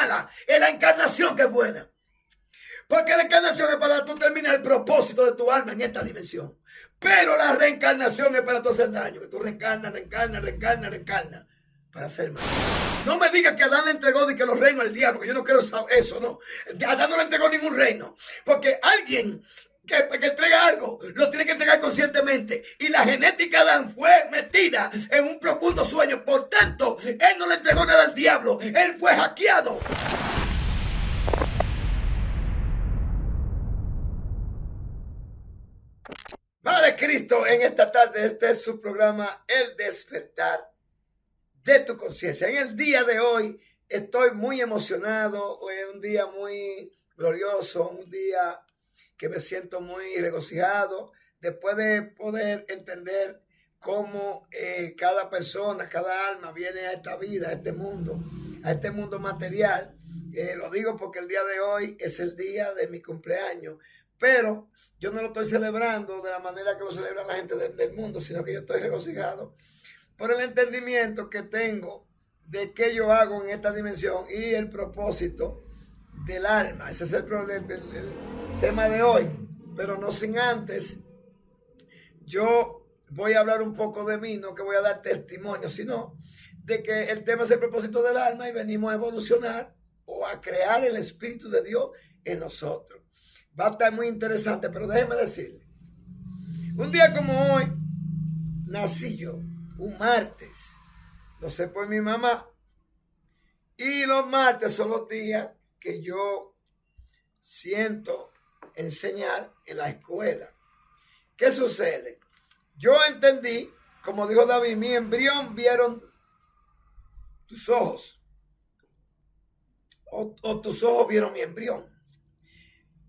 mala, es la encarnación que es buena. Porque la encarnación es para tú terminar el propósito de tu alma en esta dimensión. Pero la reencarnación es para tú hacer daño. Que tú reencarnas para hacer mal. No me digas que Adán le entregó de que los reinos al diablo, que yo no quiero saber eso, no. Adán no le entregó ningún reino. Porque alguien que entrega algo, lo tiene que entregar conscientemente. Y la genética de Adán fue metida en un profundo sueño. Por tanto, él no le entregó nada al diablo. Él fue hackeado. Padre Cristo, en esta tarde, este es su programa, El Despertar de tu Conciencia. En el día de hoy estoy muy emocionado, hoy es un día muy glorioso, un día que me siento muy regocijado, después de poder entender cómo cada persona, cada alma viene a esta vida, a este mundo material. Lo digo porque el día de hoy es el día de mi cumpleaños, pero yo no lo estoy celebrando de la manera que lo celebra la gente del mundo, sino que yo estoy regocijado por el entendimiento que tengo de qué yo hago en esta dimensión y el propósito del alma. Ese es el tema de hoy, pero no sin antes, yo voy a hablar un poco de mí, no que voy a dar testimonio, sino de que el tema es el propósito del alma y venimos a evolucionar o a crear el Espíritu de Dios en nosotros. Va a estar muy interesante, pero déjeme decirle, un día como hoy, nací yo, un martes, lo sé por mi mamá, y los martes son los días que yo siento enseñar en la escuela. ¿Qué sucede? Yo entendí, como dijo David, mi embrión vieron tus ojos, o tus ojos vieron mi embrión.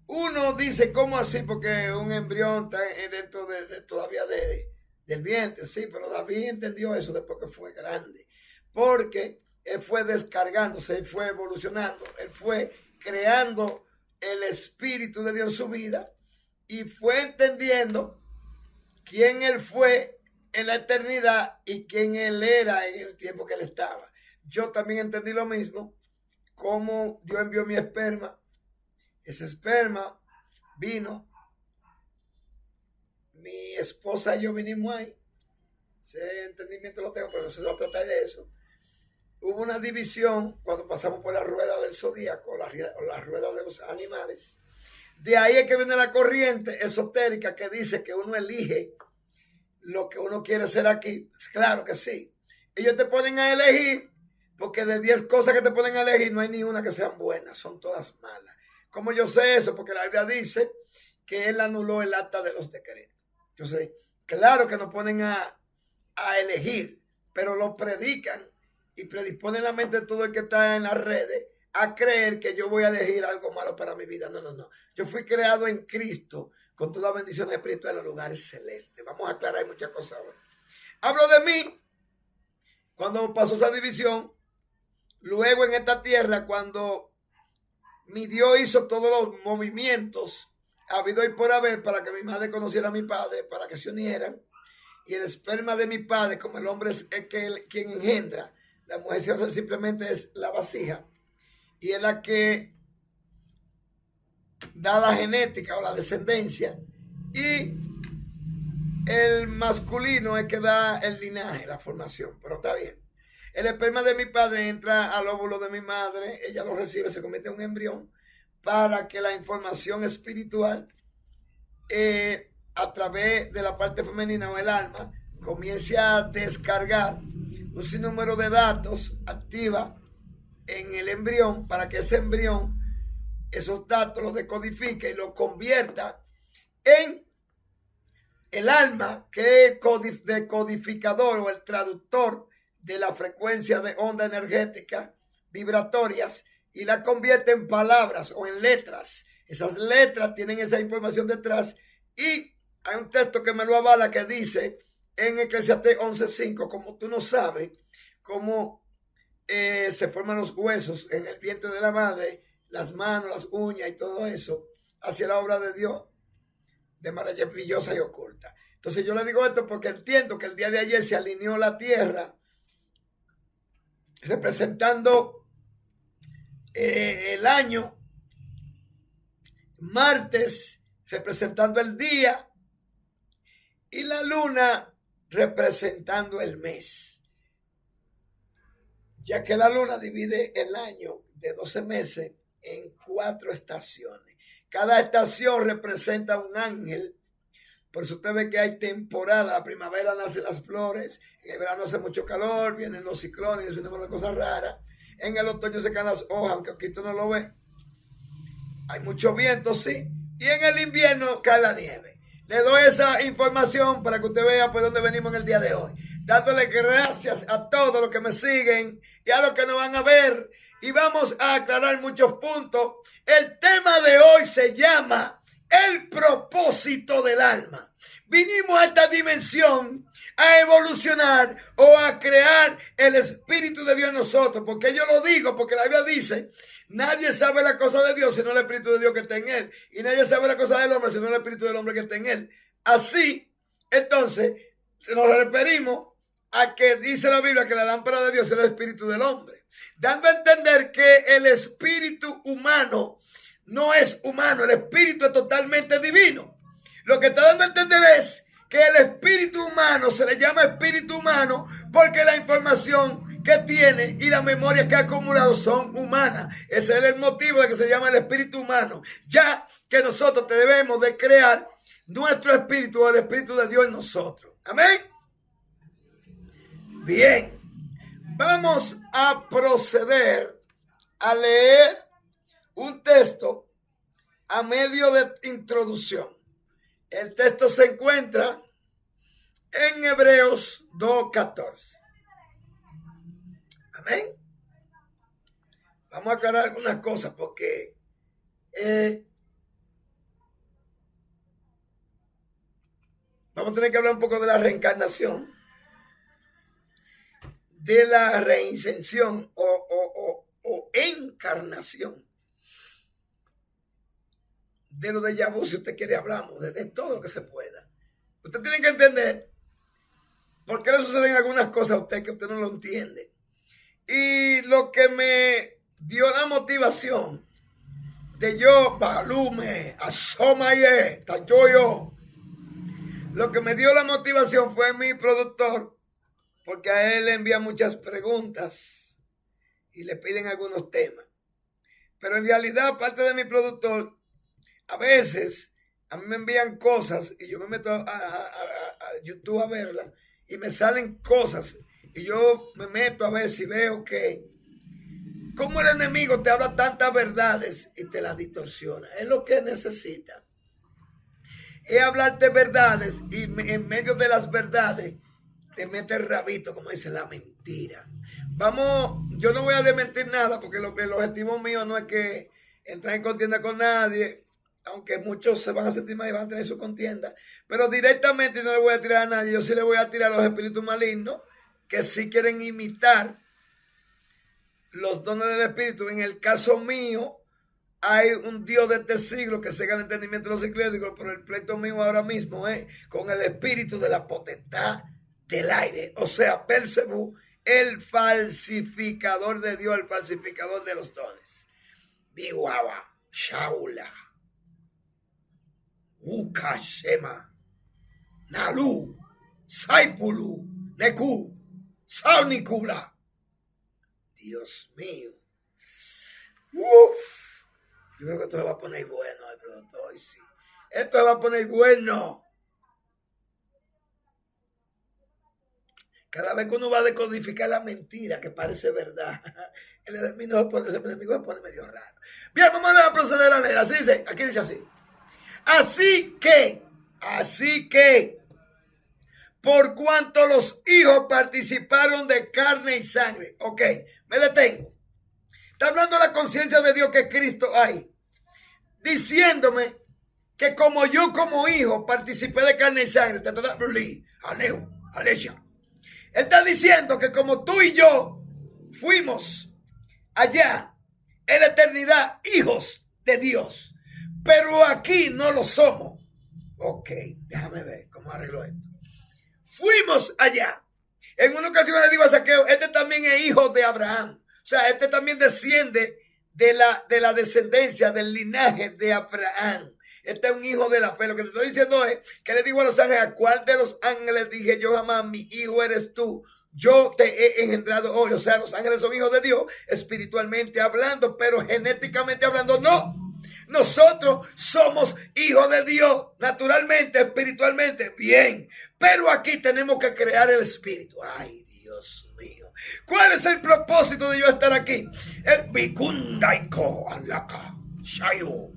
Uno dice, ¿cómo así? Porque un embrión está dentro todavía del vientre, sí, pero David entendió eso después que fue grande, porque él fue descargándose, él fue evolucionando, él fue creando el Espíritu de Dios en su vida y fue entendiendo quién él fue en la eternidad y quién él era en el tiempo que él estaba. Yo también entendí lo mismo, cómo Dios envió mi esperma. Ese esperma vino, mi esposa y yo vinimos ahí. Ese entendimiento lo tengo, pero no se va a tratar de eso. Hubo una división cuando pasamos por la rueda del zodíaco, la rueda de los animales. De ahí es que viene la corriente esotérica que dice que uno elige lo que uno quiere ser aquí. Claro que sí. Ellos te ponen a elegir, porque de 10 cosas que te ponen a elegir no hay ni una que sean buenas, son todas malas. ¿Cómo yo sé eso? Porque la Biblia dice que él anuló el acta de los decretos. Yo sé, claro que nos ponen a elegir, pero lo predican y predisponen la mente de todo el que está en las redes a creer que yo voy a elegir algo malo para mi vida. No. Yo fui creado en Cristo con todas las bendiciones espirituales en los lugares celestes. Vamos a aclarar muchas cosas hoy. Hablo de mí cuando pasó esa división. Luego en esta tierra, cuando mi Dios hizo todos los movimientos habido y por haber para que mi madre conociera a mi padre, para que se unieran. Y el esperma de mi padre, como el hombre es quien engendra, la mujer simplemente es la vasija. Y es la que da la genética o la descendencia. Y el masculino es que da el linaje, la formación. Pero está bien. El esperma de mi padre entra al óvulo de mi madre, ella lo recibe, se convierte en un embrión, para que la información espiritual, a través de la parte femenina o el alma, comience a descargar un sinnúmero de datos activa en el embrión, para que ese embrión, esos datos los decodifique y los convierta en el alma, que es el decodificador o el traductor de la frecuencia de onda energética vibratorias y la convierte en palabras o en letras. Esas letras tienen esa información detrás y hay un texto que me lo avala que dice en Eclesiastés 11:5, como tú no sabes cómo se forman los huesos en el vientre de la madre, las manos, las uñas y todo eso, hacia la obra de Dios de maravillosa y oculta. Entonces yo le digo esto porque entiendo que el día de ayer se alineó la tierra representando el año, martes representando el día y la luna representando el mes, ya que la luna divide el año de 12 meses en 4 estaciones. Cada estación representa un ángel. Por eso usted ve que hay temporada. La primavera nacen las flores, en el verano hace mucho calor, vienen los ciclones, es una de cosas raras. En el otoño se caen las hojas, aunque aquí tú no lo ves. Hay mucho viento, sí. Y en el invierno cae la nieve. Le doy esa información para que usted vea por dónde venimos en el día de hoy. Dándole gracias a todos los que me siguen y a los que nos van a ver. Y vamos a aclarar muchos puntos. El tema de hoy se llama el propósito del alma. Vinimos a esta dimensión a evolucionar o a crear el Espíritu de Dios en nosotros. Porque yo lo digo, porque la Biblia dice, nadie sabe la cosa de Dios sino el Espíritu de Dios que está en él. Y nadie sabe la cosa del hombre sino el Espíritu del hombre que está en él. Así, entonces, nos referimos a que dice la Biblia que la lámpara de Dios es el Espíritu del hombre. Dando a entender que el espíritu humano no es humano, el espíritu es totalmente divino. Lo que está dando a entender es que el espíritu humano se le llama espíritu humano porque la información que tiene y las memorias que ha acumulado son humanas. Ese es el motivo de que se llama el espíritu humano, ya que nosotros debemos de crear nuestro espíritu, el espíritu de Dios en nosotros. Amén. Bien, vamos a proceder a leer un texto a medio de introducción. El texto se encuentra en Hebreos 2:14. Amén. Vamos a aclarar algunas cosas porque vamos a tener que hablar un poco de la reencarnación, de la reinserción o encarnación. De lo de Yahú, si usted quiere, hablamos de todo lo que se pueda. Usted tiene que entender por qué le suceden algunas cosas a usted que usted no lo entiende. Y lo que me dio la motivación de yo, Balume, Asomaye, Tayoyo, lo que me dio la motivación fue mi productor, porque a él le envían muchas preguntas y le piden algunos temas. Pero en realidad, aparte de mi productor, a veces a mí me envían cosas y yo me meto a YouTube a verlas y me salen cosas y yo me meto a ver si veo que como el enemigo te habla tantas verdades y te las distorsiona. Es lo que necesita. Es hablarte verdades y en medio de las verdades te mete el rabito, como dicen, la mentira. Vamos, yo no voy a desmentir nada porque el objetivo mío no es que entrar en contienda con nadie, aunque muchos se van a sentir mal y van a tener su contienda, pero directamente no le voy a tirar a nadie. Yo sí le voy a tirar a los espíritus malignos que sí quieren imitar los dones del espíritu. En el caso mío, hay un Dios de este siglo que cega el entendimiento de los ecléticos, pero el pleito mío ahora mismo es con el espíritu de la potestad del aire, o sea, Belcebú, el falsificador de Dios, el falsificador de los dones. Biwaba, Shaula, Ukashema, Nalu, Saipulu, Neku, Saunikula. Dios mío. Uf. Yo creo que esto se va a poner bueno, productor. Sí. Esto se va a poner bueno. Cada vez que uno va a decodificar la mentira que parece verdad, el enemigo se pone medio raro. Bien, vamos a proceder a leer. Así dice, aquí dice así. Así que, por cuanto los hijos participaron de carne y sangre. Ok, me detengo. Está hablando de la conciencia de Dios que Cristo hay. Diciéndome que como yo como hijo participé de carne y sangre. Él está diciendo que como tú y yo fuimos allá en la eternidad hijos de Dios, pero aquí no lo somos. Ok, déjame ver cómo arreglo esto. Fuimos allá. En una ocasión le digo a Zaqueo, este también es hijo de Abraham. O sea, este también desciende de la descendencia, del linaje de Abraham. Este es un hijo de la fe. Lo que te estoy diciendo es que le digo a los ángeles, ¿a cuál de los ángeles dije yo jamás, mi hijo eres tú? Yo te he engendrado hoy. O sea, los ángeles son hijos de Dios, espiritualmente hablando, pero genéticamente hablando, no. Nosotros somos hijos de Dios, naturalmente, espiritualmente, bien. Pero aquí tenemos que crear el espíritu. Ay, Dios mío. ¿Cuál es el propósito de yo estar aquí? El Bikundaiko Alaka Shayo.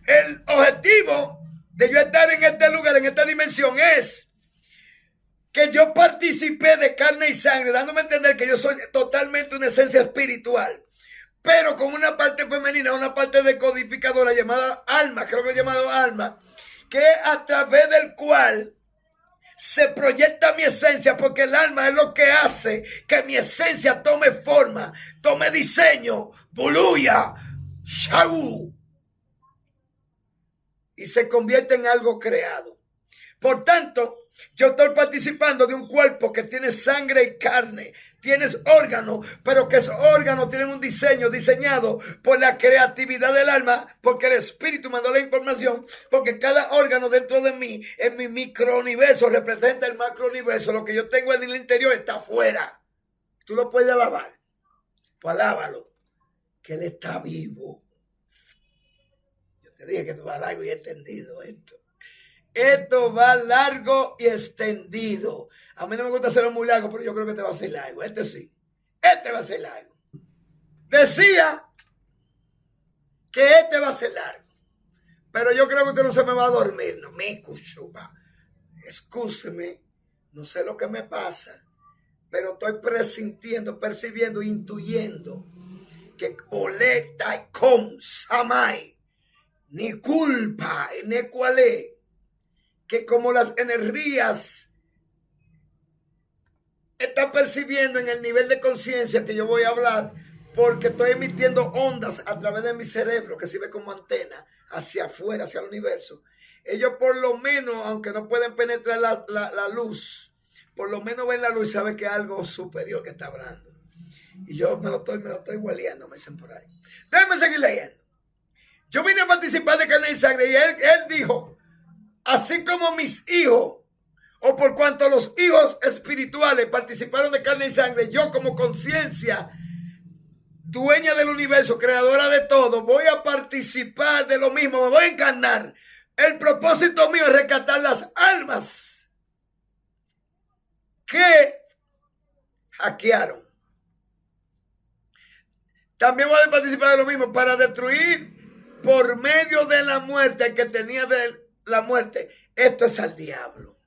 El objetivo de yo estar en este lugar, en esta dimensión, es que yo participé de carne y sangre, dándome a entender que yo soy totalmente una esencia espiritual, pero con una parte femenina, una parte decodificadora llamada alma, creo que es llamado alma, que a través del cual se proyecta mi esencia, porque el alma es lo que hace que mi esencia tome forma, tome diseño, buluya, shau, y se convierte en algo creado. Por tanto, yo estoy participando de un cuerpo que tiene sangre y carne, tienes órganos, pero que esos órganos tienen un diseño diseñado por la creatividad del alma, porque el espíritu mandó la información, porque cada órgano dentro de mí, en mi microuniverso, representa el macrouniverso. Lo que yo tengo en el interior está afuera. Tú lo puedes alabar, pues alábalo, que él está vivo. Yo te dije que tú vas largo y extendido esto. Esto va largo y extendido. A mí no me gusta hacerlo muy largo, pero yo creo que este va a ser largo. Este sí. Este va a ser largo. Decía que este va a ser largo. Pero yo creo que usted no se me va a dormir. No me escuchuba. Excúseme. No sé lo que me pasa. Pero estoy presintiendo, percibiendo, intuyendo que Oleta y Com Samai ni culpa ni cualé, que como las energías están percibiendo en el nivel de conciencia que yo voy a hablar, porque estoy emitiendo ondas a través de mi cerebro que sirve como antena hacia afuera, hacia el universo. Ellos por lo menos, aunque no pueden penetrar la luz, por lo menos ven la luz y saben que es algo superior que está hablando. Y yo me lo estoy hueliendo, me dicen por ahí. Déjenme seguir leyendo. Yo vine a participar de carne y sangre y él dijo, así como mis hijos, o por cuanto los hijos espirituales participaron de carne y sangre, yo como conciencia, dueña del universo, creadora de todo, voy a participar de lo mismo, me voy a encarnar. El propósito mío es rescatar las almas que hackearon. También voy a participar de lo mismo para destruir por medio de la muerte el que tenía de la muerte. Esto es al diablo.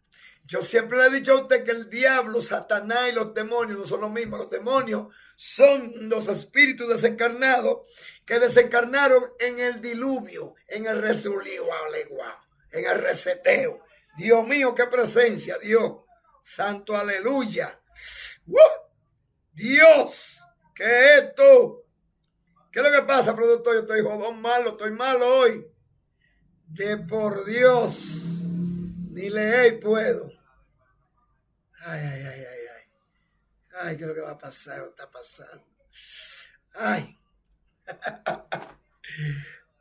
Yo siempre le he dicho a usted que el diablo, Satanás y los demonios no son lo mismo. Los demonios son los espíritus desencarnados que desencarnaron en el diluvio, en el resurgió, en el reseteo. Dios mío, qué presencia, Dios. Santo aleluya. Dios, ¿qué es esto? ¿Qué es lo que pasa, productor? Yo estoy jodón malo, estoy malo hoy. De por Dios, ni leer puedo. Ay. Ay, ¿qué es lo que va a pasar? ¿Qué está pasando? Ay.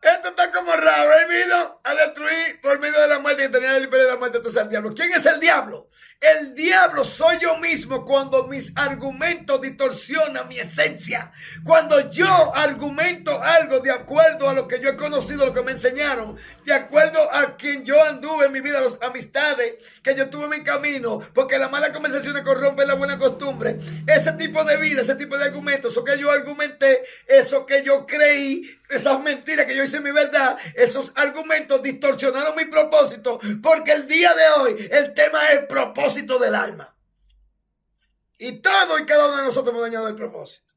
Esto está como raro. Él vino a destruir por medio de la muerte que tenía el imperio de la muerte. Entonces el diablo. ¿Quién es el diablo? El diablo soy yo mismo cuando mis argumentos distorsionan mi esencia. Cuando yo argumento algo de acuerdo a lo que yo he conocido, lo que me enseñaron, de acuerdo a quien yo anduve en mi vida, las amistades que yo tuve en mi camino, porque las malas conversaciones corrompen la buena costumbre. Ese tipo de vida, ese tipo de argumentos, eso que yo argumenté, eso que yo creí, esas mentiras que yo hice en mi verdad, esos argumentos distorsionaron mi propósito, porque el día de hoy el tema es propósito del alma. Y todo y cada uno de nosotros hemos dañado el propósito.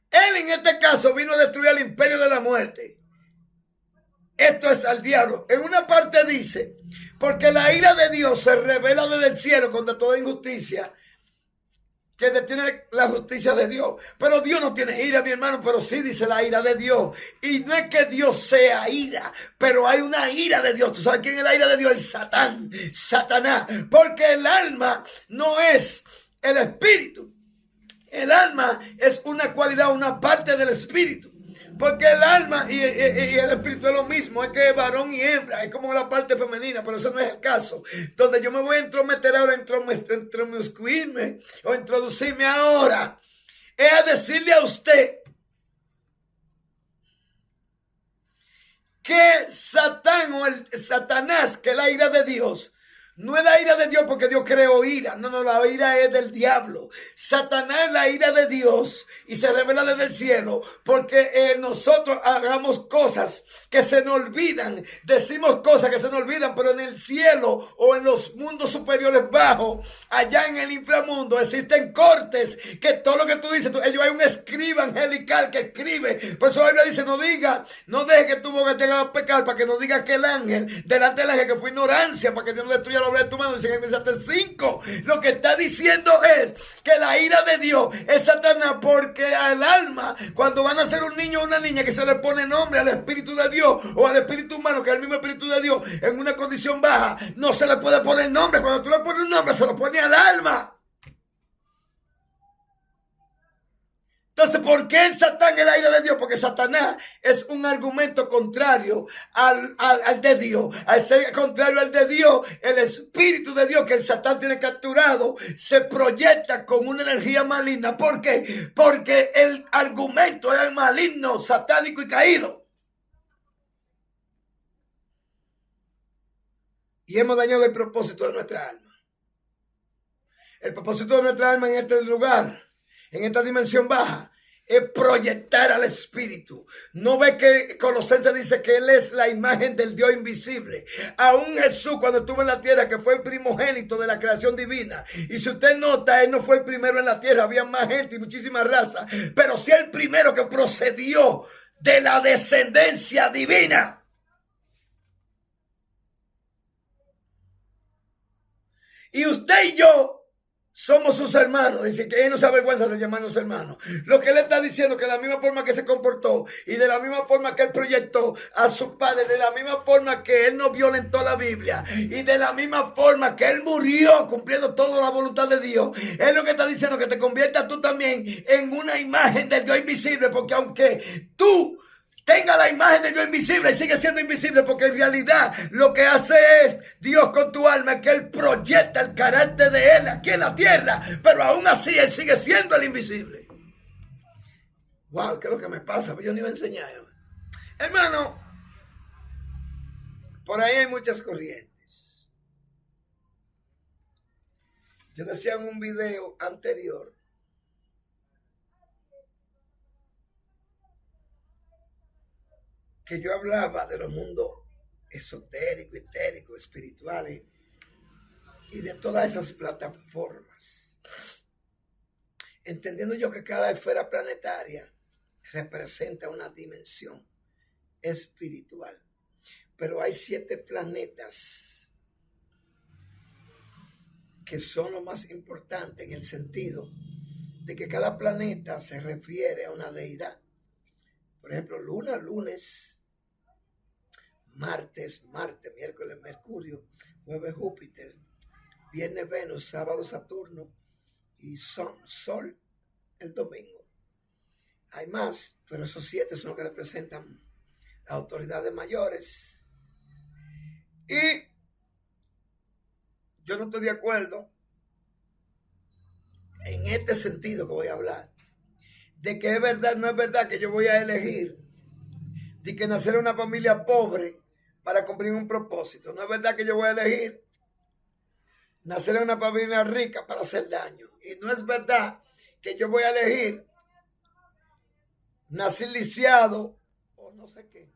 Él en este caso vino a destruir el imperio de la muerte. Esto es al diablo. En una parte dice, porque la ira de Dios se revela desde el cielo contra toda injusticia que detiene la justicia de Dios. Pero Dios no tiene ira, mi hermano, pero sí dice la ira de Dios. Y no es que Dios sea ira, pero hay una ira de Dios. ¿Tú sabes quién es la ira de Dios? El Satanás. Porque el alma no es el espíritu. El alma es una cualidad, una parte del espíritu. Porque el alma y el espíritu es lo mismo, es que es varón y hembra, es como la parte femenina, pero eso no es el caso. Donde yo me voy a entrometer ahora, intromiscuirme o introducirme ahora, es a decirle a usted que Satán o el Satanás, que es la ira de Dios, no es la ira de Dios porque Dios creó ira. No, la ira es del diablo. Satanás es la ira de Dios y se revela desde el cielo porque nosotros hagamos cosas que se nos olvidan. Decimos cosas que se nos olvidan, pero en el cielo o en los mundos superiores bajos, allá en el inframundo, existen cortes que todo lo que tú dices, ellos hay un escriba angelical que escribe. Por eso la Biblia dice, no deje que tu boca te haga pecar, para que no digas que el ángel, delante del ángel que fue ignorancia, para que Dios no destruya la obra de tu mano. Dice en Eclesiastés 5. Lo que está diciendo es que la ira de Dios es Satanás, porque al alma, cuando van a ser un niño o una niña, que se le pone nombre al Espíritu de Dios o al Espíritu humano, que es el mismo Espíritu de Dios, en una condición baja, no se le puede poner nombre. Cuando tú le pones un nombre, se lo pone al alma. Entonces, ¿por qué el Satán es la ira de Dios? Porque Satanás es un argumento contrario al de Dios. Al ser contrario al de Dios, el Espíritu de Dios que el Satán tiene capturado se proyecta con una energía maligna. ¿Por qué? Porque el argumento es maligno, satánico y caído. Y hemos dañado el propósito de nuestra alma. El propósito de nuestra alma en este lugar, en esta dimensión baja, es proyectar al Espíritu. No ve que Colosenses dice que Él es la imagen del Dios invisible. Aún Jesús, cuando estuvo en la tierra, que fue el primogénito de la creación divina. Y si usted nota, Él no fue el primero en la tierra. Había más gente y muchísimas razas. Pero sí el primero que procedió de la descendencia divina. Y usted y yo somos sus hermanos. Dice que él no se avergüenza de llamarnos hermanos. Lo que él está diciendo, que de la misma forma que se comportó y de la misma forma que él proyectó a su padre, de la misma forma que él no violentó la Biblia y de la misma forma que él murió cumpliendo toda la voluntad de Dios, es lo que está diciendo, que te conviertas tú también en una imagen del Dios invisible. Porque aunque tú tenga la imagen de Dios invisible y sigue siendo invisible, porque en realidad lo que hace es Dios con tu alma, que Él proyecta el carácter de Él aquí en la tierra, pero aún así Él sigue siendo el invisible. Wow, ¿qué es lo que me pasa? Pues yo ni voy a enseñar. Hermano, por ahí hay muchas corrientes. Yo decía en un video anterior que yo hablaba de los mundos esotéricos, etéricos, espirituales y de todas esas plataformas. Entendiendo yo que cada esfera planetaria representa una dimensión espiritual. Pero hay 7 planetas que son lo más importante en el sentido de que cada planeta se refiere a una deidad. Por ejemplo, Luna, lunes. Martes, miércoles, Mercurio, jueves, Júpiter, viernes, Venus, sábado, Saturno y Sol el domingo. Hay más, pero esos 7 son los que representan las autoridades mayores. Y yo no estoy de acuerdo en este sentido que voy a hablar, de que es verdad, no es verdad que yo voy a elegir de que nacer en una familia pobre para cumplir un propósito. No es verdad que yo voy a elegir nacer en una familia rica para hacer daño. Y no es verdad que yo voy a elegir nacer lisiado o no sé qué.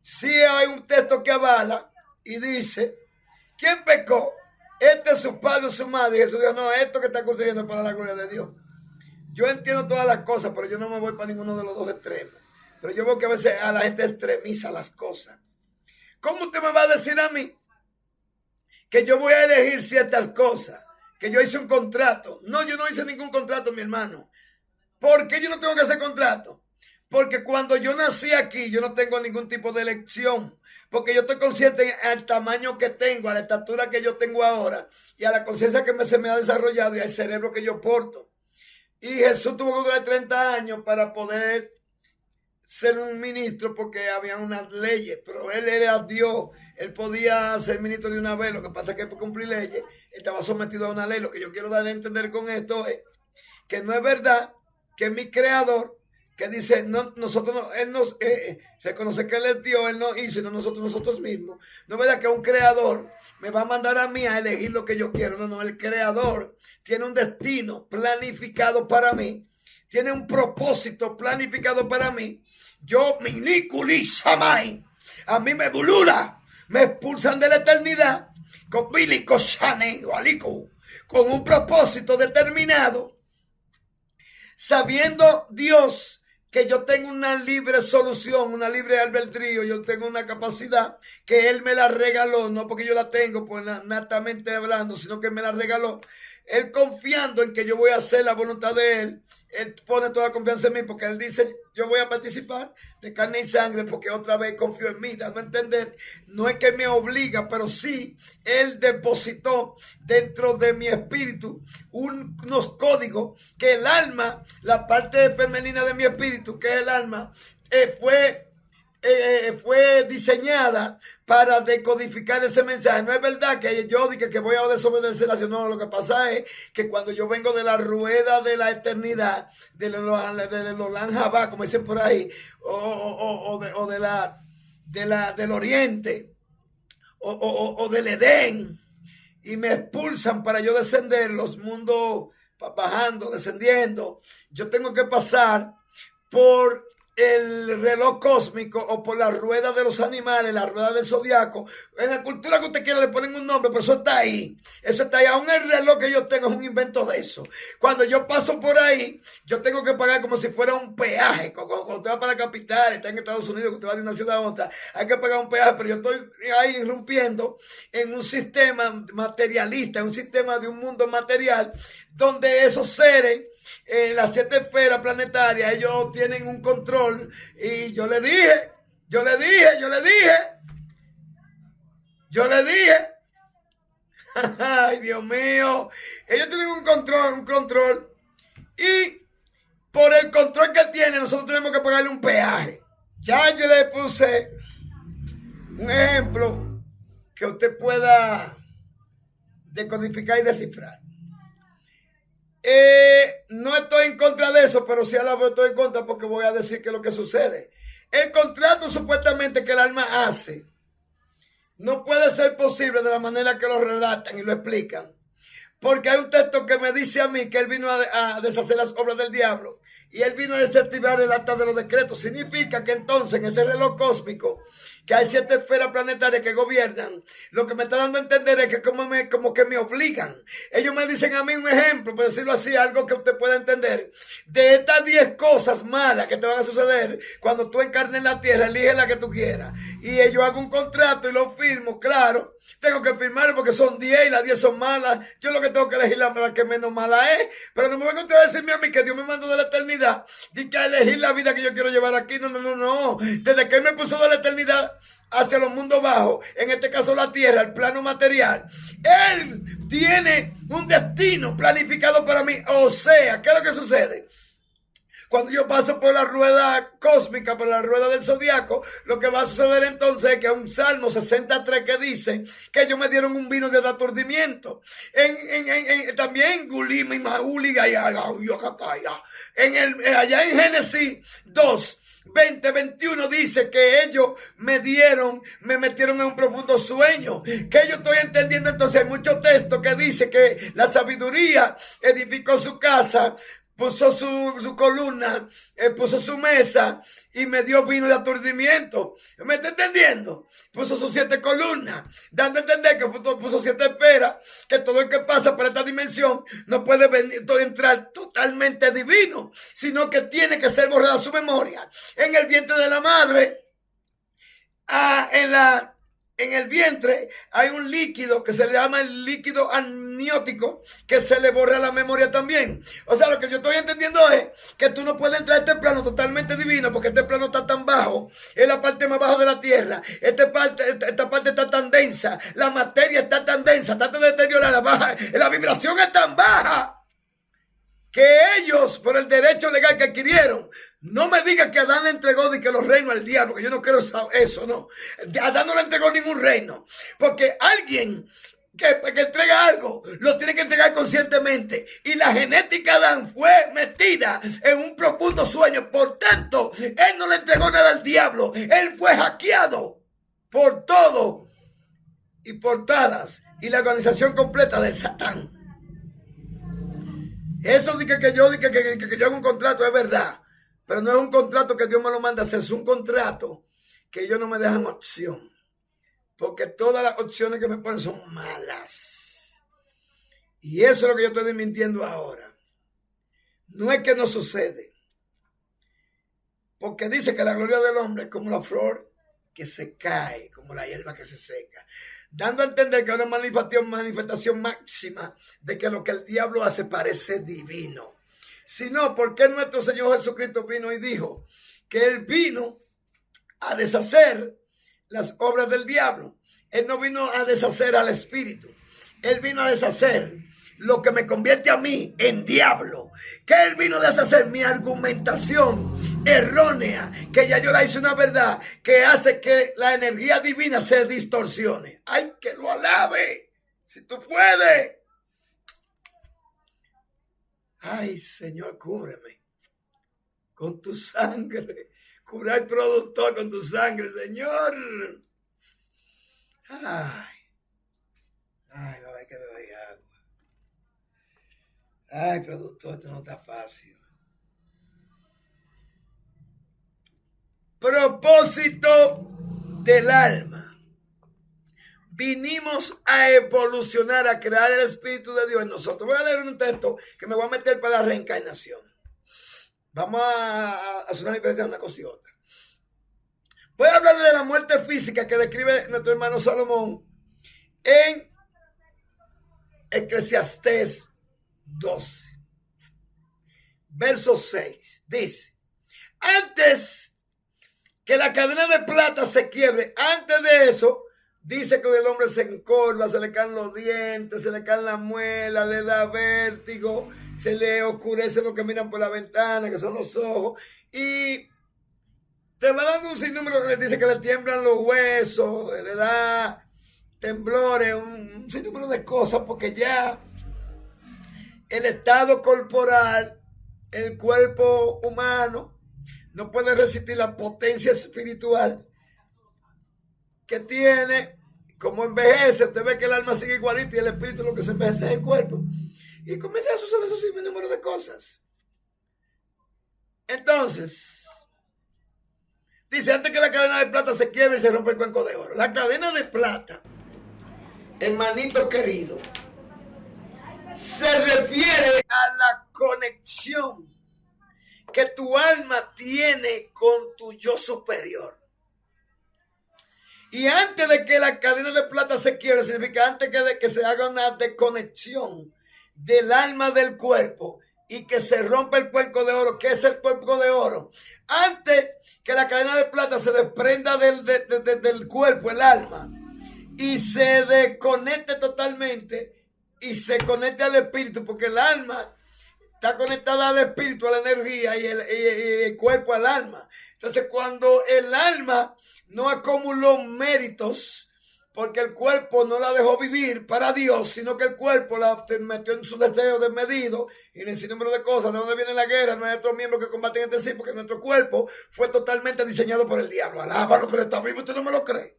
Sí hay un texto que avala y dice, ¿quién pecó? Este es su padre o su madre. Y Jesús dijo, no, esto que está construyendo para la gloria de Dios. Yo entiendo todas las cosas, pero yo no me voy para ninguno de los dos extremos. Pero yo veo que a veces a la gente extremiza las cosas. ¿Cómo usted me va a decir a mí que yo voy a elegir ciertas cosas? Que yo hice un contrato. No, yo no hice ningún contrato, mi hermano. ¿Por qué yo no tengo que hacer contrato? Porque cuando yo nací aquí, yo no tengo ningún tipo de elección. porque yo estoy consciente al tamaño que tengo, a la estatura que yo tengo ahora y a la conciencia que se me ha desarrollado y al cerebro que yo porto. Y Jesús tuvo que durar 30 años para poder ser un ministro porque había unas leyes, pero él era Dios, él podía ser ministro de una vez. Lo que pasa es que por cumplir leyes estaba sometido a una ley. Lo que yo quiero dar a entender con esto es que no es verdad que mi creador, que dice, no, nosotros no, él nos reconoce que él es Dios, él nos hizo y no nosotros mismos. No es verdad que un creador me va a mandar a mí a elegir lo que yo quiero. No, no, el creador tiene un destino planificado para mí, tiene un propósito planificado para mí. Yo, miliculisamai, a mí me bulula, me expulsan de la eternidad con bilico shane o alico, con un propósito determinado, sabiendo Dios que yo tengo una libre solución, una libre albedrío, yo tengo una capacidad que Él me la regaló, no porque yo la tengo, pues natamente hablando, sino que me la regaló. Él confiando en que yo voy a hacer la voluntad de Él, Él pone toda la confianza en mí, porque Él dice, yo voy a participar de carne y sangre, porque otra vez confío en mí, dando a entender, no es que me obliga, pero sí, Él depositó dentro de mi espíritu unos códigos que el alma, la parte femenina de mi espíritu, que es el alma, fue diseñada para decodificar ese mensaje. No es verdad que yo diga que voy a desobedecer a Dios. No, lo que pasa es que cuando yo vengo de la rueda de la eternidad, de los Lanjabá, como dicen por ahí, del oriente, o del Edén, y me expulsan para yo descender, los mundos bajando, descendiendo, yo tengo que pasar por el reloj cósmico o por la rueda de los animales, la rueda del zodiaco. En la cultura que usted quiera le ponen un nombre, pero eso está ahí. Eso está ahí. Aún el reloj que yo tengo es un invento de eso. Cuando yo paso por ahí, yo tengo que pagar como si fuera un peaje. Cuando usted va para la capital, está en Estados Unidos, que usted va de una ciudad a otra, hay que pagar un peaje, pero yo estoy ahí irrumpiendo en un sistema materialista, en un sistema de un mundo material, donde esos seres, las 7 esferas planetarias, ellos tienen un control. Y yo le dije, ay Dios mío, ellos tienen un control, y por el control que tienen, nosotros tenemos que pagarle un peaje. Ya yo le puse un ejemplo que usted pueda decodificar y descifrar. No estoy en contra de eso, pero sí a la vez estoy en contra, porque voy a decir que es lo que sucede. El contrato supuestamente que el alma hace no puede ser posible de la manera que lo relatan y lo explican, porque hay un texto que me dice a mí que él vino a deshacer las obras del diablo y él vino a desactivar el acta de los decretos. Significa que entonces en ese reloj cósmico, que hay 7 esferas planetarias que gobiernan, lo que me está dando a entender es que como que me obligan. Ellos me dicen a mí un ejemplo, por decirlo así, algo que usted pueda entender. De estas 10 cosas malas que te van a suceder cuando tú encarnes en la tierra, elige la que tú quieras. Y yo hago un contrato y lo firmo, claro. Tengo que firmarlo porque son 10 y las 10 son malas. Yo lo que tengo que elegir la que menos mala es. Pero no me van a decirme a mí que Dios me mandó de la eternidad y que a elegir la vida que yo quiero llevar aquí. No. Desde que Él me puso de la eternidad hacia los mundos bajos, en este caso la tierra, el plano material, Él tiene un destino planificado para mí. O sea, ¿qué es lo que sucede? Cuando yo paso por la rueda cósmica, por la rueda del zodiaco, lo que va a suceder entonces es que un Salmo 63 que dice que ellos me dieron un vino de aturdimiento. También Gulim y Mauli, allá en Génesis 2, 20-21 dice que ellos me metieron en un profundo sueño. Que yo estoy entendiendo entonces, hay muchos textos que dice que la sabiduría edificó su casa, puso su columna, puso su mesa y me dio vino de aturdimiento. ¿Me está entendiendo? Puso sus 7 columnas, dando a entender que puso 7 esferas, que todo el que pasa por esta dimensión no puede entrar totalmente divino, sino que tiene que ser borrada su memoria. En el vientre de la madre, en el vientre hay un líquido que se le llama el líquido amniótico que se le borra la memoria también. O sea, lo que yo estoy entendiendo es que tú no puedes entrar a este plano totalmente divino porque este plano está tan bajo, es la parte más baja de la tierra. Esta parte está tan densa, la materia está tan densa, está tan deteriorada, la vibración es tan baja que ellos, por el derecho legal que adquirieron, no me digan que Adán le entregó de que los reinos al diablo, que yo no quiero eso, no. Adán no le entregó ningún reino, porque alguien que entrega algo, lo tiene que entregar conscientemente. Y la genética de Adán fue metida en un profundo sueño. Por tanto, él no le entregó nada al diablo. Él fue hackeado por todo y por todas y la organización completa del Satán. Eso de que yo hago un contrato es verdad, pero no es un contrato que Dios me lo manda a hacer, es un contrato que ellos no me dejan opción, porque todas las opciones que me ponen son malas. Y eso es lo que yo estoy mintiendo ahora. No es que no sucede, porque dice que la gloria del hombre es como la flor que se cae, como la hierba que se seca, dando a entender que es una manifestación máxima de que lo que el diablo hace parece divino. Si no, ¿por qué nuestro Señor Jesucristo vino y dijo que Él vino a deshacer las obras del diablo? Él no vino a deshacer al espíritu. Él vino a deshacer lo que me convierte a mí en diablo. Que Él vino a deshacer mi argumentación errónea, que ya yo la hice una verdad, que hace que la energía divina se distorsione. ¡Ay, que lo alabe! Si tú puedes. Ay, Señor, cúbreme con tu sangre. Cubra al productor con tu sangre, Señor. Ay, va a ver que bebe agua. Ay, productor, esto no está fácil. Propósito del alma. Vinimos a evolucionar, a crear el Espíritu de Dios en nosotros. Voy a leer un texto que me voy a meter para la reencarnación. Vamos a hacer una diferencia de una cosa y otra. Voy a hablar de la muerte física que describe nuestro hermano Salomón en Eclesiastés 12, verso 6. Dice: antes que la cadena de plata se quiebre, antes de eso, dice que el hombre se encorva, se le caen los dientes, se le caen las muelas, le da vértigo, se le oscurece lo que miran por la ventana, que son los ojos, y te va dando un sinnúmero que le dice que le tiemblan los huesos, le da temblores, un sinnúmero de cosas, porque ya el estado corporal, el cuerpo humano, no puede resistir la potencia espiritual que tiene. Como envejece, usted ve que el alma sigue igualita y el espíritu lo que se envejece es el cuerpo. Y comienza a suceder esos sinnúmero de cosas. Entonces, dice, antes que la cadena de plata se quiebre y se rompe el cuenco de oro. La cadena de plata, hermanito querido, se refiere a la conexión que tu alma tiene con tu yo superior. Y antes de que la cadena de plata se quiebre, significa antes que se haga una desconexión del alma del cuerpo y que se rompa el cuenco de oro. ¿Qué es el cuenco de oro? Antes que la cadena de plata se desprenda del cuerpo, el alma, y se desconecte totalmente y se conecte al espíritu, porque el alma está conectada al espíritu, a la energía, y el cuerpo al alma. Entonces, cuando el alma no acumuló méritos, porque el cuerpo no la dejó vivir para Dios, sino que el cuerpo la metió en su deseo desmedido y en el sinnúmero de cosas. ¿De dónde viene la guerra? No hay otros miembros que combaten entre sí, porque nuestro cuerpo fue totalmente diseñado por el diablo. Alaba lo que está vivo, usted no me lo cree.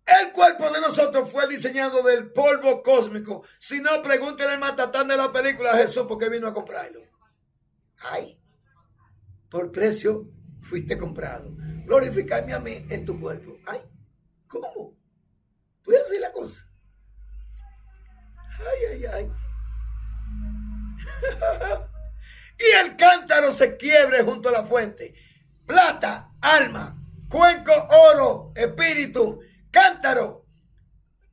El cuerpo de nosotros fue diseñado del polvo cósmico. Si no, pregúntele al matatán de la película a Jesús por qué vino a comprarlo. Ay, por precio fuiste comprado. Glorificarme a mí en tu cuerpo. Ay, ¿cómo? Puede decir la cosa. Ay. Y el cántaro se quiebre junto a la fuente. Plata, alma, cuenco, oro, espíritu, cántaro.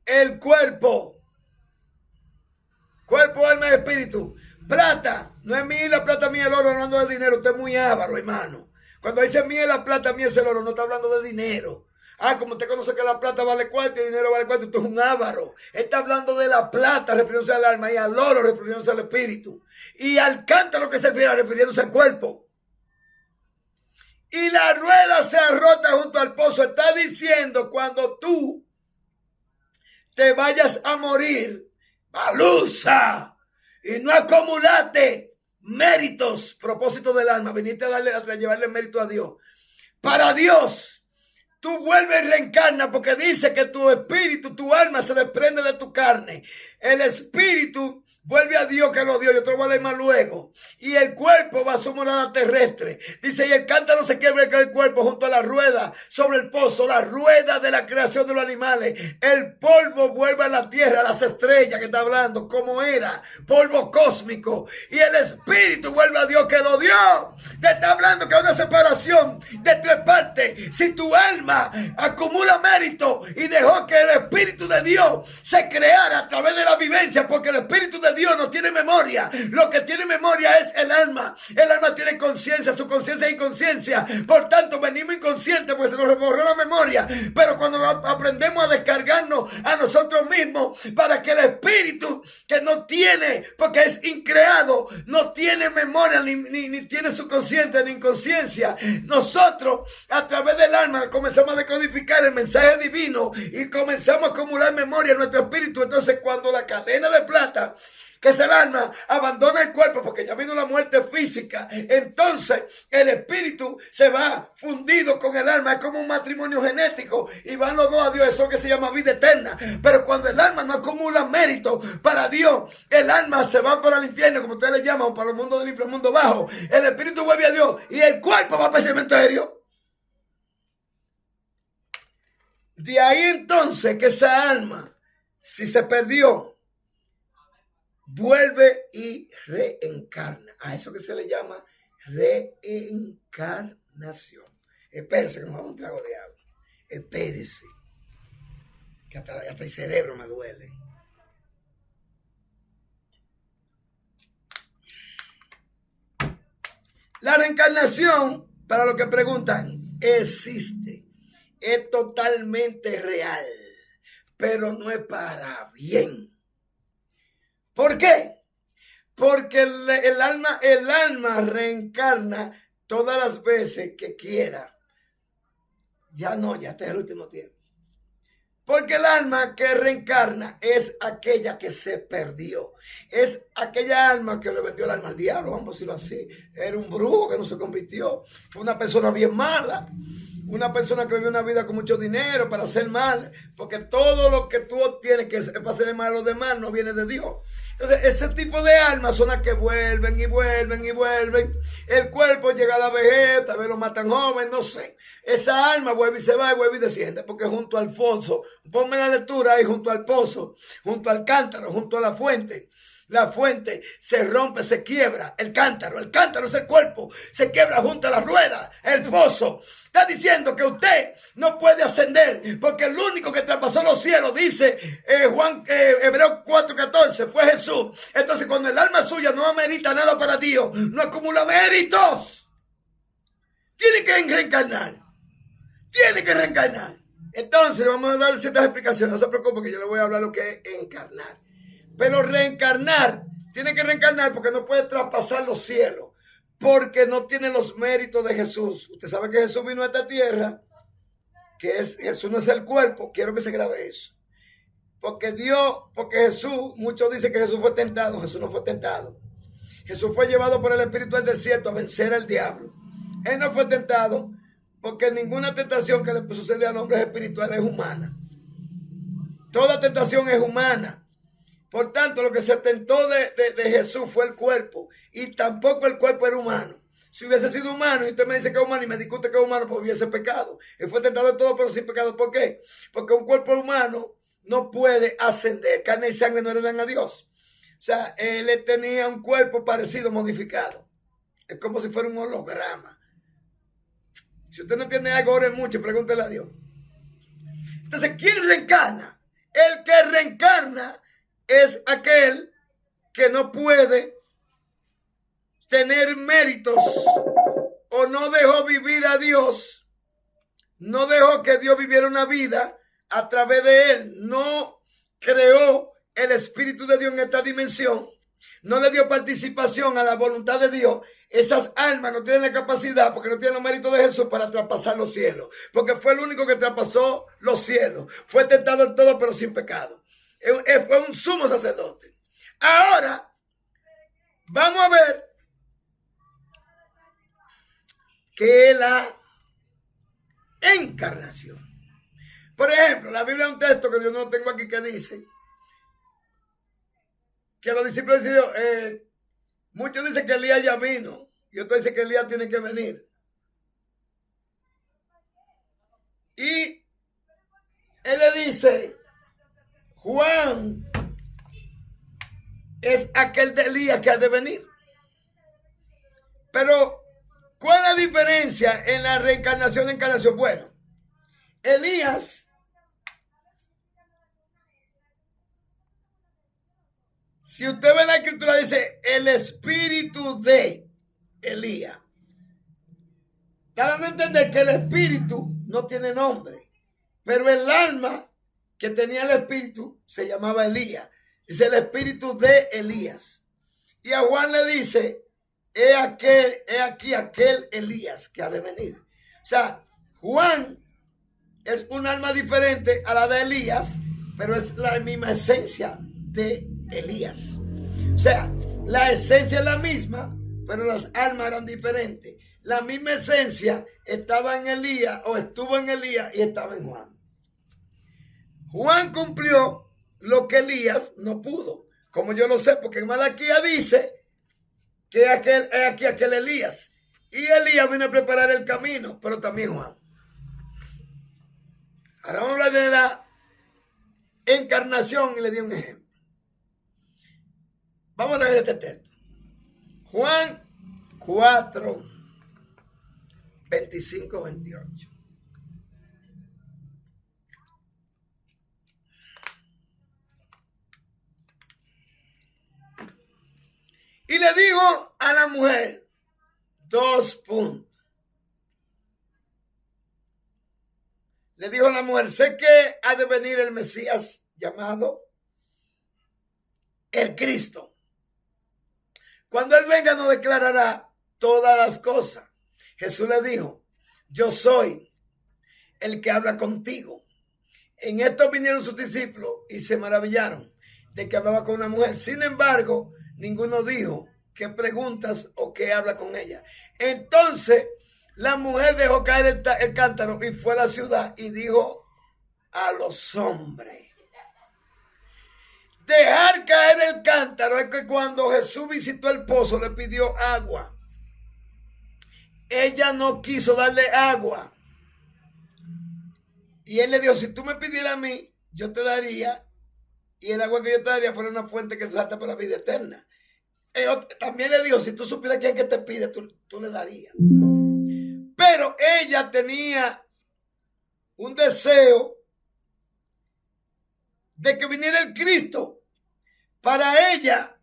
el cuerpo. Cuerpo, alma y espíritu. Plata, no es mía la plata, mía el oro, hablando de dinero. Usted es muy avaro, hermano. Cuando dice mía la plata, mía es el oro, no está hablando de dinero. Como usted conoce que la plata vale cuarto y el dinero vale cuarto, usted es un avaro. Está hablando de la plata refiriéndose al alma y al oro refiriéndose al espíritu. Y al cántaro que se refiere refiriéndose al cuerpo. Y la rueda se rota junto al pozo. Está diciendo cuando tú te vayas a morir, baluza, y no acumulaste méritos, propósito del alma, viniste a llevarle mérito a Dios. Para Dios, tú vuelves y reencarnas porque dice que tu espíritu, tu alma se desprende de tu carne. El espíritu vuelve a Dios que lo dio, yo te lo voy a leer más luego. Y el cuerpo va a su morada terrestre. Dice, y el cántaro se quiebra el cuerpo junto a la rueda sobre el pozo, la rueda de la creación de los animales. El polvo vuelve a la tierra, a las estrellas que está hablando, como era, polvo cósmico. Y el espíritu vuelve a Dios que lo dio. Te está hablando que hay una separación de tres partes. Si tu alma acumula mérito y dejó que el espíritu de Dios se creara a través de la vivencia, porque el espíritu de Dios no tiene memoria. Lo que tiene memoria es el alma. El alma tiene conciencia, su conciencia es inconsciencia. Por tanto, venimos inconscientes porque se nos borró la memoria. Pero cuando aprendemos a descargarnos a nosotros mismos, para que el espíritu que no tiene, porque es increado, no tiene memoria ni tiene su conciencia ni inconsciencia, nosotros a través del alma comenzamos a decodificar el mensaje divino y comenzamos a acumular memoria en nuestro espíritu. Entonces, cuando la cadena de plata, que es el alma, abandona el cuerpo porque ya vino la muerte física, entonces el espíritu se va fundido con el alma. Es como un matrimonio genético y van los dos a Dios. Eso que se llama vida eterna. Pero cuando el alma no acumula mérito para Dios, el alma se va para el infierno, como ustedes le llaman, o para el mundo del inframundo bajo. El espíritu vuelve a Dios y el cuerpo va para el cementerio. De ahí entonces que esa alma, si se perdió, vuelve y reencarna. A eso que se le llama reencarnación. Espérese que nos vamos a un trago de agua. Espérese. Que hasta el cerebro me duele. La reencarnación, para los que preguntan, existe. Es totalmente real. Pero no es para bien. ¿Por qué? Porque el alma reencarna todas las veces que quiera. Ya no, ya este es el último tiempo. Porque el alma que reencarna es aquella que se perdió. Es aquella alma que le vendió el alma al diablo, vamos a decirlo así. Era un brujo que no se convirtió. Fue una persona bien mala. Una persona que vivió una vida con mucho dinero para hacer mal, porque todo lo que tú obtienes que es para hacer mal a los demás no viene de Dios. Entonces, ese tipo de almas son las que vuelven y vuelven y vuelven. El cuerpo llega a la vejez, tal vez lo matan joven, no sé. Esa alma vuelve y se va y vuelve y desciende, porque junto al pozo, ponme la lectura ahí, junto al pozo, junto al cántaro, junto a la fuente. La fuente se rompe, se quiebra. El cántaro es el cuerpo. Se quiebra junto a la rueda. El pozo. Está diciendo que usted no puede ascender porque el único que traspasó los cielos, dice Hebreos 4:14, fue Jesús. Entonces, cuando el alma suya no amerita nada para Dios, no acumula méritos, tiene que reencarnar. Entonces, vamos a dar ciertas explicaciones. No se preocupe que yo le voy a hablar lo que es encarnar. Pero reencarnar, tiene que reencarnar porque no puede traspasar los cielos, porque no tiene los méritos de Jesús. Usted sabe que Jesús vino a esta tierra, Jesús no es el cuerpo, quiero que se grabe eso. Porque Jesús, muchos dicen que Jesús fue tentado, Jesús no fue tentado. Jesús fue llevado por el Espíritu al desierto a vencer al diablo. Él no fue tentado porque ninguna tentación que le sucede al hombre espiritual es humana. Toda tentación es humana. Por tanto, lo que se tentó de Jesús fue el cuerpo. Y tampoco el cuerpo era humano. Si hubiese sido humano y usted me dice que es humano y me discute que es humano, pues hubiese pecado. Él fue tentado de todo, pero sin pecado. ¿Por qué? Porque un cuerpo humano no puede ascender. Carne y sangre no heredan a Dios. O sea, él tenía un cuerpo parecido, modificado. Es como si fuera un holograma. Si usted no tiene algo, ore mucho, pregúntele a Dios. Entonces, ¿quién reencarna? El que reencarna es aquel que no puede tener méritos o no dejó vivir a Dios, no dejó que Dios viviera una vida a través de él, no creó el Espíritu de Dios en esta dimensión, no le dio participación a la voluntad de Dios. Esas almas no tienen la capacidad, porque no tienen los méritos de Jesús para traspasar los cielos, porque fue el único que traspasó los cielos, fue tentado en todo pero sin pecado, fue un sumo sacerdote. Ahora vamos a ver que la encarnación, por ejemplo, la Biblia es un texto que yo no tengo aquí que dice que los discípulos decidieron, muchos dicen que Elías ya vino y otros dicen que Elías tiene que venir. Y él le dice, Juan es aquel de Elías que ha de venir. Pero, ¿cuál es la diferencia en la reencarnación y encarnación? Bueno, Elías, si usted ve la escritura, dice el espíritu de Elías. Está dando a entender que el espíritu no tiene nombre, pero el alma que tenía el espíritu se llamaba Elías. Dice el espíritu de Elías. Y a Juan le dice, he aquí aquel Elías que ha de venir. O sea, Juan es un alma diferente a la de Elías, pero es la misma esencia de Elías. O sea, la esencia es la misma, pero las almas eran diferentes. La misma esencia estaba en Elías, o estuvo en Elías y estaba en Juan. Juan cumplió lo que Elías no pudo. Como yo lo sé, porque en Malaquía dice que aquí aquel Elías. Y Elías vino a preparar el camino, pero también Juan. Ahora vamos a hablar de la encarnación y le di un ejemplo. Vamos a leer este texto. Juan 4, 25, 28. Y le dijo a la mujer, 2 puntos. Le dijo a la mujer, sé que ha de venir el Mesías llamado el Cristo. Cuando él venga nos declarará todas las cosas. Jesús le dijo, yo soy el que habla contigo. En esto vinieron sus discípulos y se maravillaron de que hablaba con una mujer. Sin embargo, ninguno dijo qué preguntas o qué habla con ella. Entonces la mujer dejó caer el cántaro y fue a la ciudad y dijo a los hombres. Dejar caer el cántaro es que cuando Jesús visitó el pozo le pidió agua. Ella no quiso darle agua. Y él le dijo, si tú me pidieras a mí, yo te daría. Y el agua que yo te daría fuera una fuente que salta para la vida eterna. También le dijo, si tú supieras quién que te pide, tú le darías. Pero ella tenía un deseo de que viniera el Cristo para ella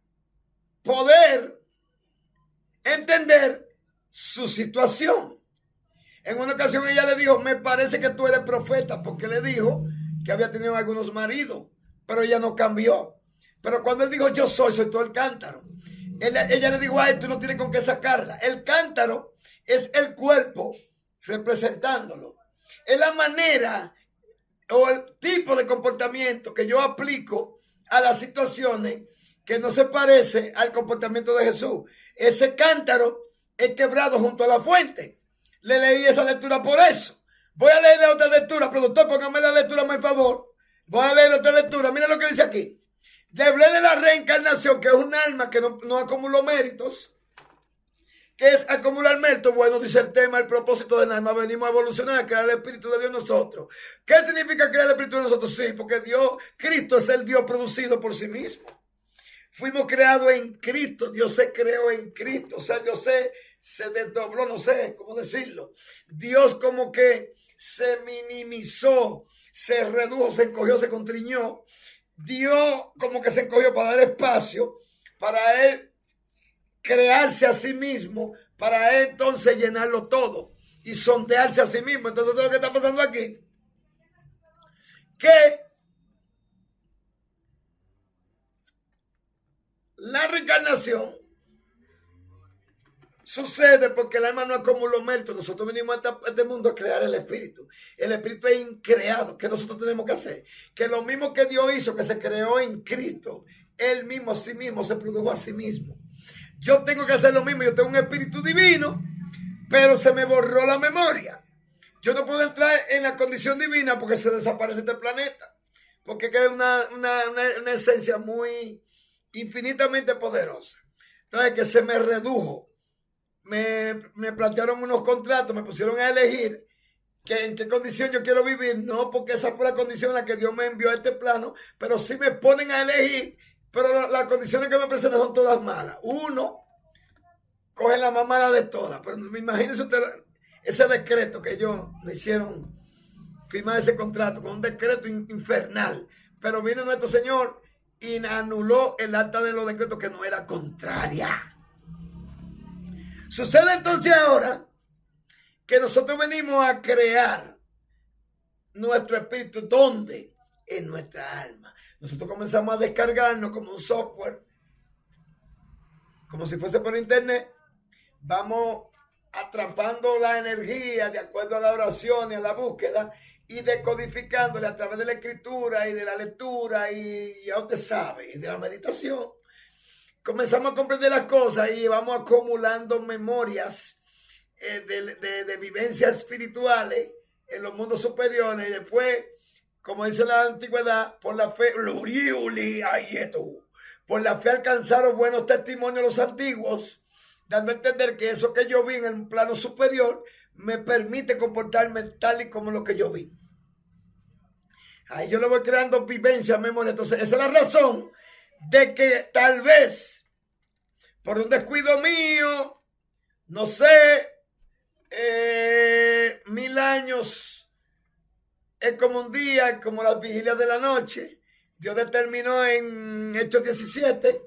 poder entender su situación. En una ocasión ella le dijo, me parece que tú eres profeta, porque le dijo que había tenido algunos maridos, pero ella no cambió. Pero cuando él dijo, yo soy todo el cántaro, ella le dijo, ay, tú no tienes con qué sacarla. El cántaro es el cuerpo representándolo. Es la manera o el tipo de comportamiento que yo aplico a las situaciones que no se parece al comportamiento de Jesús. Ese cántaro es quebrado junto a la fuente. Le leí esa lectura por eso. Voy a leer otra lectura, productor, póngame la lectura, por favor. Voy a leer otra lectura. Mira lo que dice aquí. Hablé de la reencarnación, que es un alma que no acumuló méritos. ¿Qué es acumular méritos? Bueno, dice el tema, el propósito del alma. Venimos a evolucionar, a crear el Espíritu de Dios en nosotros. ¿Qué significa crear el Espíritu de nosotros? Sí, porque Cristo es el Dios producido por sí mismo. Fuimos creados en Cristo, Dios se creó en Cristo, o sea, Dios se desdobló, no sé cómo decirlo. Dios como que se minimizó, se redujo, se encogió, se contriñó. Dios como que se encogió para dar espacio, para él crearse a sí mismo, para él entonces llenarlo todo y sondearse a sí mismo. Entonces todo lo que está pasando aquí, que la reencarnación sucede porque el alma no acumuló mérito. Nosotros venimos a este mundo a crear el espíritu. El espíritu es increado. ¿Qué nosotros tenemos que hacer? Que lo mismo que Dios hizo, que se creó en Cristo, él mismo a sí mismo se produjo a sí mismo. Yo tengo que hacer lo mismo. Yo tengo un espíritu divino, pero se me borró la memoria. Yo no puedo entrar en la condición divina porque se desaparece este planeta. Porque queda una esencia muy infinitamente poderosa. Entonces, que se me redujo. Me plantearon unos contratos, me pusieron a elegir en qué condición yo quiero vivir. No porque esa fue la condición en la que Dios me envió a este plano, pero sí me ponen a elegir. Pero las condiciones que me presentan son todas malas. Uno coge la más mala de todas. Pero imagínense usted ese decreto que ellos me hicieron firmar ese contrato con un decreto infernal. Pero vino nuestro Señor y anuló el acta de los decretos que no era contraria. Sucede entonces ahora que nosotros venimos a crear nuestro espíritu. ¿Dónde? En nuestra alma. Nosotros comenzamos a descargarnos como un software, como si fuese por internet. Vamos atrapando la energía de acuerdo a la oración y a la búsqueda y decodificándole a través de la escritura y de la lectura y ya usted sabe, y de la meditación. Comenzamos a comprender las cosas y vamos acumulando memorias de vivencias espirituales en los mundos superiores. Y después, como dice la antigüedad, por la fe, por la fe alcanzaron buenos testimonios los antiguos, dando a entender que eso que yo vi en el plano superior me permite comportarme tal y como lo que yo vi. Ahí yo le voy creando vivencias, memoria. Entonces, esa es la razón de que tal vez por un descuido mío, no sé, 1000 años es como un día, como las vigilias de la noche. Dios determinó en Hechos 17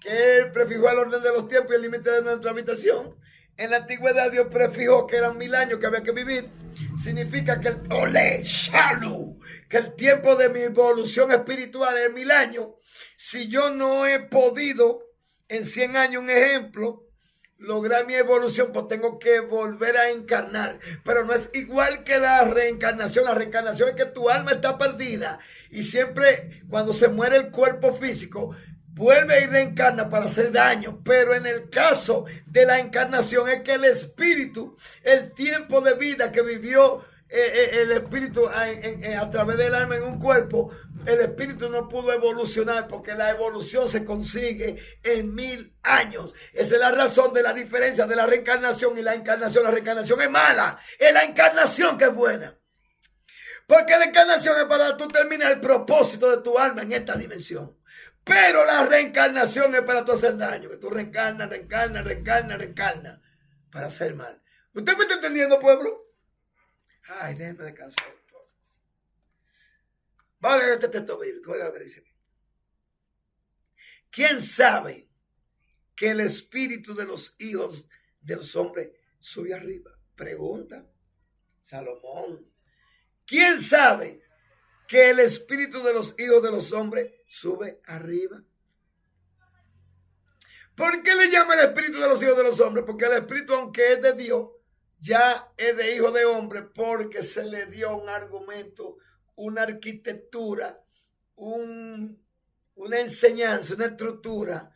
que él prefijó el orden de los tiempos y el límite de nuestra habitación. En la antigüedad Dios prefijó que eran 1000 años que había que vivir. Significa que que el tiempo de mi evolución espiritual es 1000 años. Si yo no he podido en 100 años, un ejemplo, lograr mi evolución, pues tengo que volver a encarnar. Pero no es igual que la reencarnación. La reencarnación es que tu alma está perdida y siempre cuando se muere el cuerpo físico vuelve y reencarna para hacer daño. Pero en el caso de la encarnación es que el espíritu, el tiempo de vida que vivió el espíritu a través del alma en un cuerpo, el espíritu no pudo evolucionar porque la evolución se consigue en 1000 años. Esa es la razón de la diferencia de la reencarnación y la encarnación. La reencarnación es mala, es la encarnación que es buena. Porque la encarnación es para tú terminar el propósito de tu alma en esta dimensión. Pero la reencarnación es para tú hacer daño, que tú reencarnas para hacer mal. ¿Usted me está entendiendo, pueblo? Ay, déjenme descansar un poco. Vamos a leer este texto bíblico. Oiga lo que dice aquí. ¿Quién sabe que el espíritu de los hijos de los hombres sube arriba? Pregunta Salomón. ¿Quién sabe que el espíritu de los hijos de los hombres sube arriba? ¿Por qué le llama el espíritu de los hijos de los hombres? Porque el espíritu, aunque es de Dios, ya es de hijo de hombre, porque se le dio un argumento, una arquitectura, una enseñanza, una estructura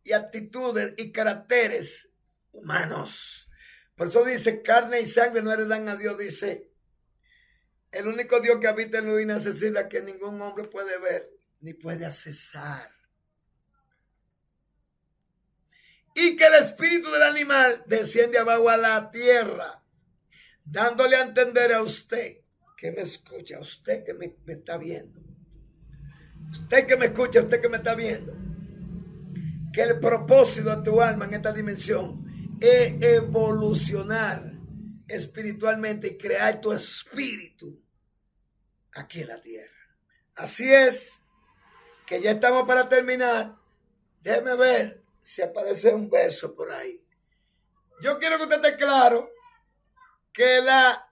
y actitudes y caracteres humanos. Por eso dice, carne y sangre no heredan a Dios, dice, el único Dios que habita en lo inaccesible, que ningún hombre puede ver ni puede accesar. Y que el espíritu del animal desciende abajo a la tierra, dándole a entender a usted que me escucha, a usted que me está viendo, usted que me escucha, usted que me está viendo, que el propósito de tu alma en esta dimensión es evolucionar espiritualmente y crear tu espíritu aquí en la tierra. Así es que ya estamos para terminar. Déjeme ver si aparece un verso por ahí. Yo quiero que usted esté claro que la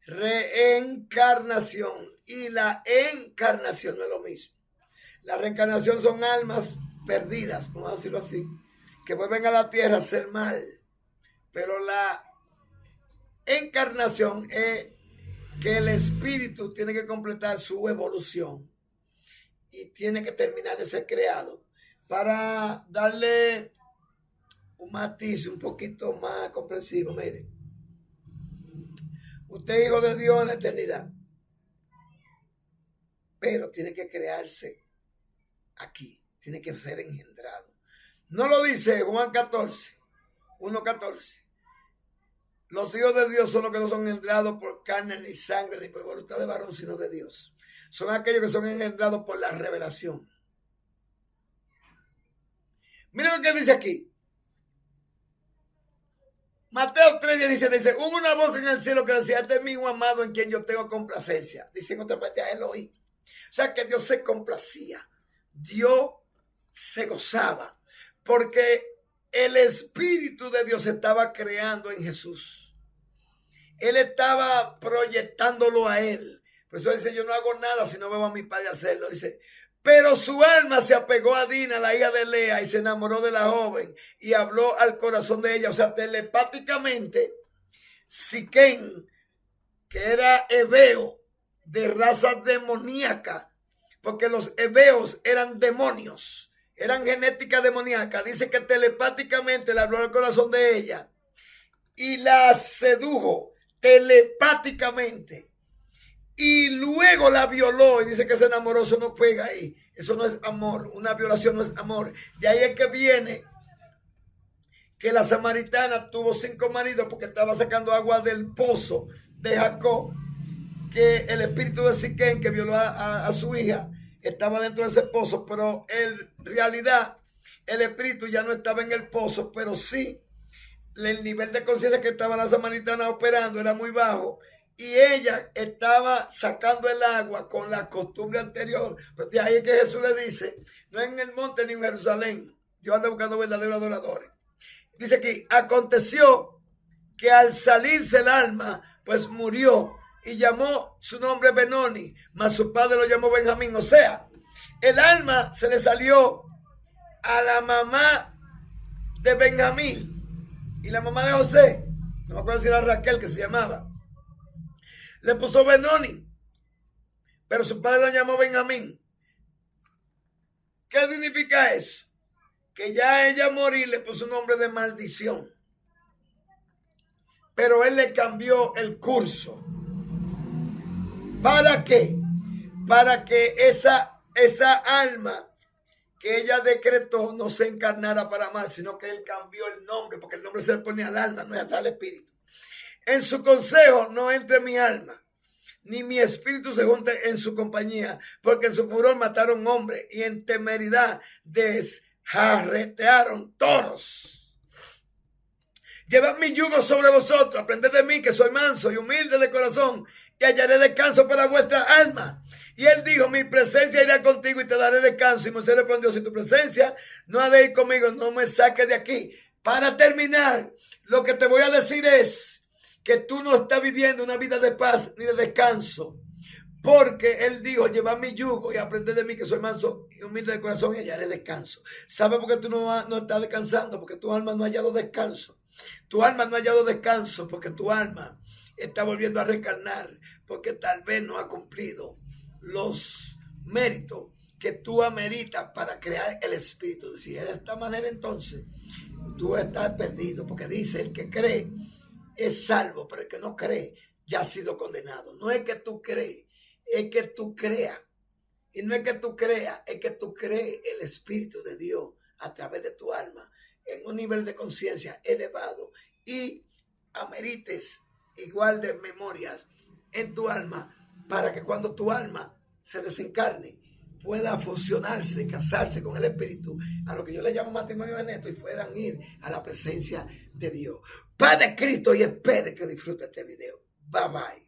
reencarnación y la encarnación no es lo mismo. La reencarnación son almas perdidas, vamos a decirlo así, que vuelven a la tierra a hacer mal. Pero la encarnación es que el espíritu tiene que completar su evolución y tiene que terminar de ser creado para darle un matiz un poquito más comprensivo. Miren, usted es hijo de Dios en la eternidad, pero tiene que crearse aquí, tiene que ser engendrado. No lo dice Juan 14, 1:14. Los hijos de Dios son los que no son engendrados por carne ni sangre ni por voluntad de varón, sino de Dios. Son aquellos que son engendrados por la revelación. Miren lo que dice aquí. Mateo 3:17 dice, hubo una voz en el cielo que decía, este es mi hijo amado en quien yo tengo complacencia. Dice en otra parte, a él oí. O sea que Dios se complacía. Dios se gozaba. Porque el Espíritu de Dios estaba creando en Jesús. Él estaba proyectándolo a él. Por eso dice, yo no hago nada si no veo a mi padre hacerlo. Dice, pero su alma se apegó a Dina, la hija de Lea, y se enamoró de la joven y habló al corazón de ella. O sea, telepáticamente, Siquén, que era hebeo de raza demoníaca, porque los hebeos eran demonios, eran genética demoníaca. Dice que telepáticamente le habló al corazón de ella y la sedujo telepáticamente. Y luego la violó y dice que se enamoró. Eso no pega ahí. Eso no es amor. Una violación no es amor. De ahí es que viene que la samaritana tuvo 5 maridos porque estaba sacando agua del pozo de Jacob. Que el espíritu de Siquén, que violó a su hija, estaba dentro de ese pozo. Pero en realidad el espíritu ya no estaba en el pozo, pero sí el nivel de conciencia que estaba la samaritana operando era muy bajo. Y ella estaba sacando el agua con la costumbre anterior. Pues de ahí es que Jesús le dice, no en el monte ni en Jerusalén. Dios anda buscando verdaderos adoradores. Dice aquí, aconteció que al salirse el alma, pues murió y llamó su nombre Benoni, mas su padre lo llamó Benjamín. O sea, el alma se le salió a la mamá de Benjamín y la mamá de José. No me acuerdo si era Raquel que se llamaba. Le puso Benoni, pero su padre lo llamó Benjamín. ¿Qué significa eso? Que ya ella morir le puso un nombre de maldición. Pero él le cambió el curso. ¿Para qué? Para que esa alma que ella decretó no se encarnara para mal, sino que él cambió el nombre, porque el nombre se le pone al alma, no es al espíritu. En su consejo no entre mi alma, ni mi espíritu se junte en su compañía, porque en su furor mataron hombres y en temeridad desjarretearon toros. Llevad mi yugo sobre vosotros, aprended de mí que soy manso y humilde de corazón, y hallaré descanso para vuestra alma. Y él dijo, mi presencia irá contigo y te daré descanso. Y Moisés respondió, si tu presencia no ha de ir conmigo, no me saques de aquí. Para terminar, lo que te voy a decir es que tú no estás viviendo una vida de paz ni de descanso. Porque él dijo, lleva mi yugo y aprende de mí que soy manso y humilde de corazón y hallaré descanso. ¿Sabe por qué tú no estás descansando? Porque tu alma no ha hallado descanso. Tu alma no ha hallado descanso porque tu alma está volviendo a reencarnar. Porque tal vez no ha cumplido los méritos que tú ameritas para crear el espíritu. Si es de esta manera, entonces tú estás perdido. Porque dice, el que cree es salvo, pero el que no cree ya ha sido condenado. No es que tú crees, es que tú creas. Y no es que tú creas, es que tú crees el Espíritu de Dios a través de tu alma en un nivel de conciencia elevado y amerites igual de memorias en tu alma para que cuando tu alma se desencarne pueda fusionarse y casarse con el Espíritu, a lo que yo le llamo matrimonio de neto, y puedan ir a la presencia de Dios. Padre Cristo, y espere que disfrute este video. Bye bye.